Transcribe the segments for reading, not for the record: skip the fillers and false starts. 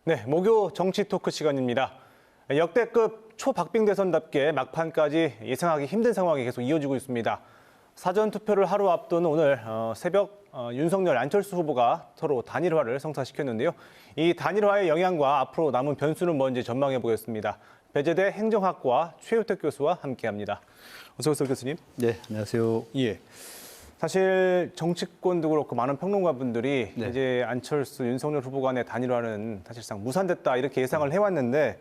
네, 목요 정치 토크 시간입니다. 역대급 초박빙 대선답게 막판까지 예상하기 힘든 상황이 계속 이어지고 있습니다. 사전 투표를 하루 앞둔 오늘 새벽 윤석열, 안철수 후보가 서로 단일화를 성사시켰는데요. 이 단일화의 영향과 앞으로 남은 변수는 뭔지 전망해 보겠습니다. 배재대 행정학과 최우택 교수와 함께합니다. 어서 오세요, 교수님. 네, 안녕하세요. 예. 사실 정치권도 그렇고 많은 평론가분들이 네. 이제 안철수, 윤석열 후보 간의 단일화는 사실상 무산됐다 이렇게 예상을 해왔는데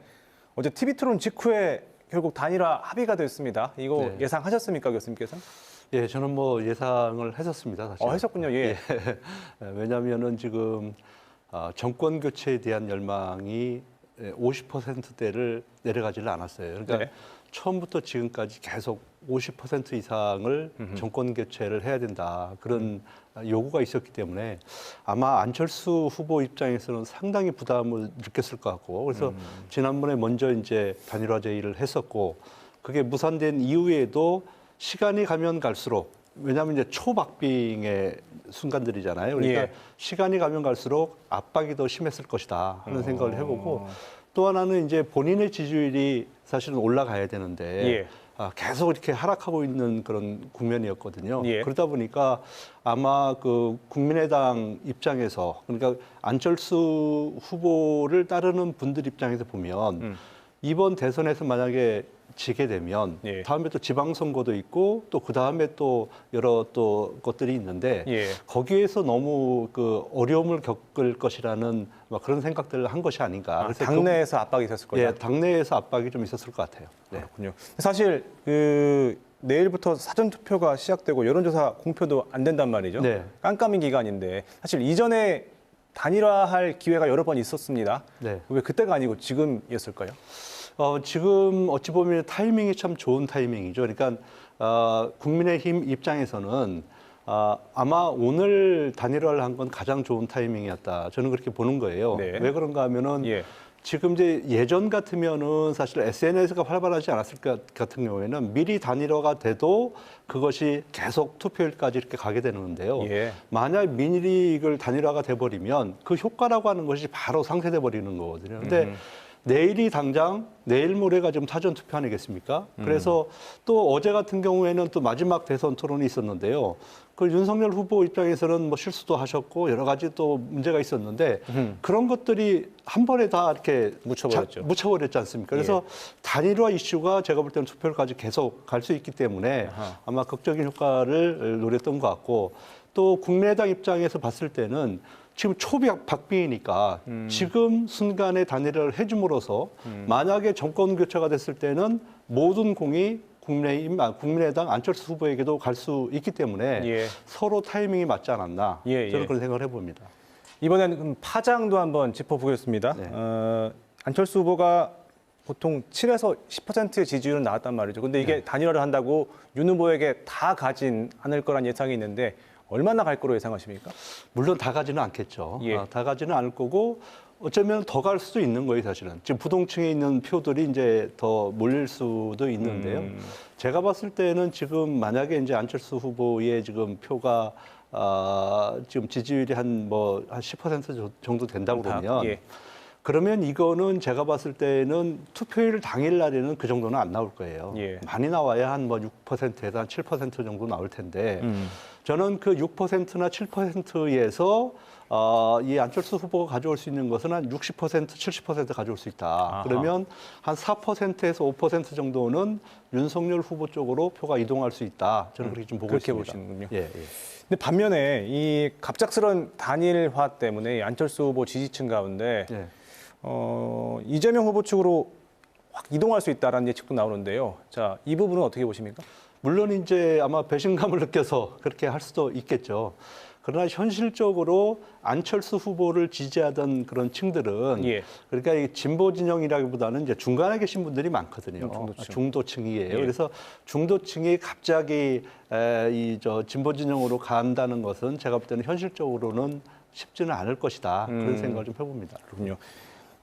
어제 TV 토론 직후에 결국 단일화 합의가 됐습니다. 이거 네. 예상하셨습니까, 교수님께서? 예, 저는 뭐 예상을 했었습니다, 사실. 하셨군요. 예. 왜냐하면은 지금 정권 교체에 대한 열망이 50%대를 내려가지를 않았어요. 그러니까 네. 처음부터 지금까지 계속 50% 이상을 정권 교체를 해야 된다. 그런 요구가 있었기 때문에 아마 안철수 후보 입장에서는 상당히 부담을 느꼈을 것 같고 그래서 지난번에 먼저 이제 단일화 제의를 했었고 그게 무산된 이후에도 시간이 가면 갈수록 왜냐하면 이제 초박빙의 순간들이잖아요. 그러니까 예. 시간이 가면 갈수록 압박이 더 심했을 것이다 하는 생각을 해보고 또 하나는 이제 본인의 지지율이 사실은 올라가야 되는데 예. 계속 이렇게 하락하고 있는 그런 국면이었거든요. 예. 그러다 보니까 아마 그 국민의당 입장에서 그러니까 안철수 후보를 따르는 분들 입장에서 보면 이번 대선에서 만약에 지게 되면 예. 다음에 또 지방선거도 있고 또 그 다음에 또 여러 또 것들이 있는데 예. 거기에서 너무 그 어려움을 겪을 것이라는 막 그런 생각들을 한 것이 아닌가. 그래서 당내에서 압박이 있었을 거다. 예, 당내에서 압박이 좀 있었을 것 같아요. 네. 그렇군요. 사실 내일부터 사전 투표가 시작되고 여론조사 공표도 안 된단 말이죠. 네. 깜깜인 기간인데 사실 이전에 단일화할 기회가 여러 번 있었습니다. 네. 왜 그때가 아니고 지금이었을까요? 지금 어찌 보면 타이밍이 참 좋은 타이밍이죠. 그러니까 국민의힘 입장에서는 아마 오늘 단일화를 한 건 가장 좋은 타이밍이었다. 저는 그렇게 보는 거예요. 네. 왜 그런가 하면은 예. 지금 이제 예전 같으면은 사실 SNS가 활발하지 않았을 것 같은 경우에는 미리 단일화가 돼도 그것이 계속 투표일까지 이렇게 가게 되는데요. 예. 만약 미리 이걸 단일화가 돼버리면 그 효과라고 하는 것이 바로 상쇄돼 버리는 거거든요. 근데 내일이 당장 내일 모레가 지금 사전 투표 아니겠습니까? 그래서 또 어제 같은 경우에는 또 마지막 대선 토론이 있었는데요. 그 윤석열 후보 입장에서는 뭐 실수도 하셨고 여러 가지 또 문제가 있었는데 그런 것들이 한 번에 다 이렇게 묻혀버렸지 않습니까? 그래서 단일화 이슈가 제가 볼 때는 투표까지 계속 갈 수 있기 때문에 아마 극적인 효과를 노렸던 것 같고 또 국민의당 입장에서 봤을 때는 지금 초박빙이니까 지금 순간에 단일화를 해줌으로써 만약에 정권 교체가 됐을 때는 모든 공이 국민의당 안철수 후보에게도 갈 수 있기 때문에 예. 서로 타이밍이 맞지 않았나 저는 그런 생각을 해봅니다. 이번에는 그럼 파장도 한번 짚어보겠습니다. 네. 안철수 후보가 보통 7에서 10%의 지지율은 나왔단 말이죠. 근데 이게 단일화를 한다고 윤 후보에게 다 가진 않을 거란 예상이 있는데 얼마나 갈 거로 예상하십니까? 물론 다 가지는 않겠죠. 예. 다 가지는 않을 거고 어쩌면 더 갈 수도 있는 거예요, 사실은. 지금 부동층에 있는 표들이 이제 더 몰릴 수도 있는데요. 제가 봤을 때는 지금 만약에 이제 안철수 후보의 지금 표가 지금 지지율이 한 10% 정도 된다고 그러면 예. 그러면 이거는 제가 봤을 때는 투표일 당일 날에는 그 정도는 안 나올 거예요. 예. 많이 나와야 한 6%에서 한 7% 정도 나올 텐데 저는 그 6%나 7%에서 이 안철수 후보가 가져올 수 있는 것은 한 60%, 70% 가져올 수 있다. 아하. 그러면 한 4%에서 5% 정도는 윤석열 후보 쪽으로 표가 이동할 수 있다. 저는 그렇게 좀 보고 그렇게 있습니다. 보시는군요. 예, 예. 근데 반면에 이 갑작스런 단일화 때문에 안철수 후보 지지층 가운데 예. 이재명 후보 측으로 확 이동할 수 있다라는 예측도 나오는데요. 자, 이 부분은 어떻게 보십니까? 물론 이제 아마 배신감을 느껴서 그렇게 할 수도 있겠죠. 그러나 현실적으로 안철수 후보를 지지하던 그런 층들은 예. 그러니까 이 진보 진영이라기보다는 이제 중간에 계신 분들이 많거든요. 중도층이에요. 예. 그래서 중도층이 갑자기 진보 진영으로 간다는 것은 제가 볼 때는 현실적으로는 쉽지는 않을 것이다. 그런 생각을 좀 해봅니다. 그렇군요.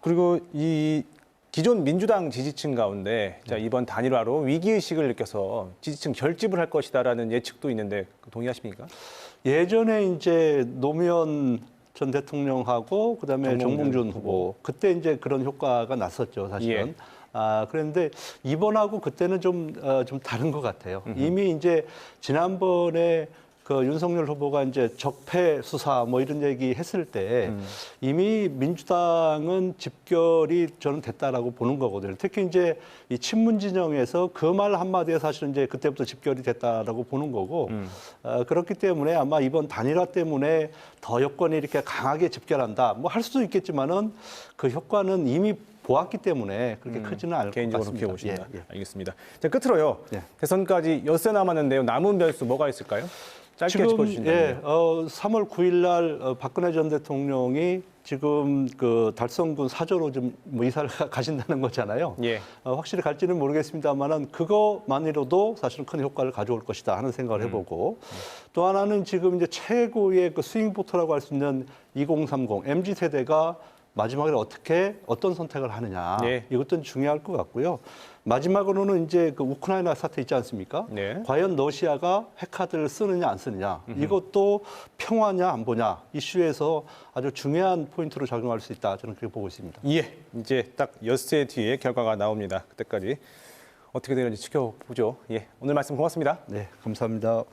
그리고 이 기존 민주당 지지층 가운데 자, 이번 단일화로 위기의식을 느껴서 지지층 결집을 할 것이다라는 예측도 있는데 동의하십니까? 예전에 이제 노무현 전 대통령하고 그다음에 정몽준 후보 그때 이제 그런 효과가 났었죠, 사실은. 예. 그런데 이번하고 그때는 좀 다른 것 같아요. 이미 이제 지난번에 그 윤석열 후보가 이제 적폐 수사 뭐 이런 얘기 했을 때 이미 민주당은 집결이 저는 됐다라고 보는 거거든요. 특히 이제 이 친문 진영에서 그 말 한마디에 사실은 이제 그때부터 집결이 됐다라고 보는 거고 그렇기 때문에 아마 이번 단일화 때문에 더 여권이 이렇게 강하게 집결한다 뭐 할 수도 있겠지만은 그 효과는 이미 보았기 때문에 그렇게 크지는 않을 것 개인적으로 같습니다. 그렇게 보십니다. 예, 예. 알겠습니다. 자, 끝으로요. 예. 대선까지 엿새 남았는데요. 남은 변수 뭐가 있을까요? 짧게 짚어주신다면. 3월 9일 날 박근혜 전 대통령이 지금 그 달성군 사저로 좀 뭐 이사를 가신다는 거잖아요. 예. 확실히 갈지는 모르겠습니다만은 그거만으로도 사실은 큰 효과를 가져올 것이다 하는 생각을 해보고 또 하나는 지금 이제 최고의 그 스윙보터라고 할 수 있는 2030 MZ 세대가 마지막에 어떤 선택을 하느냐 네. 이것도 중요할 것 같고요. 마지막으로는 이제 그 우크라이나 사태 있지 않습니까? 네. 과연 러시아가 핵카드를 쓰느냐 안 쓰느냐 이것도 평화냐 안보냐 이슈에서 아주 중요한 포인트로 작용할 수 있다 저는 그렇게 보고 있습니다. 예, 이제 딱 엿새 뒤에 결과가 나옵니다. 그때까지 어떻게 되는지 지켜보죠. 예, 오늘 말씀 고맙습니다. 네, 감사합니다.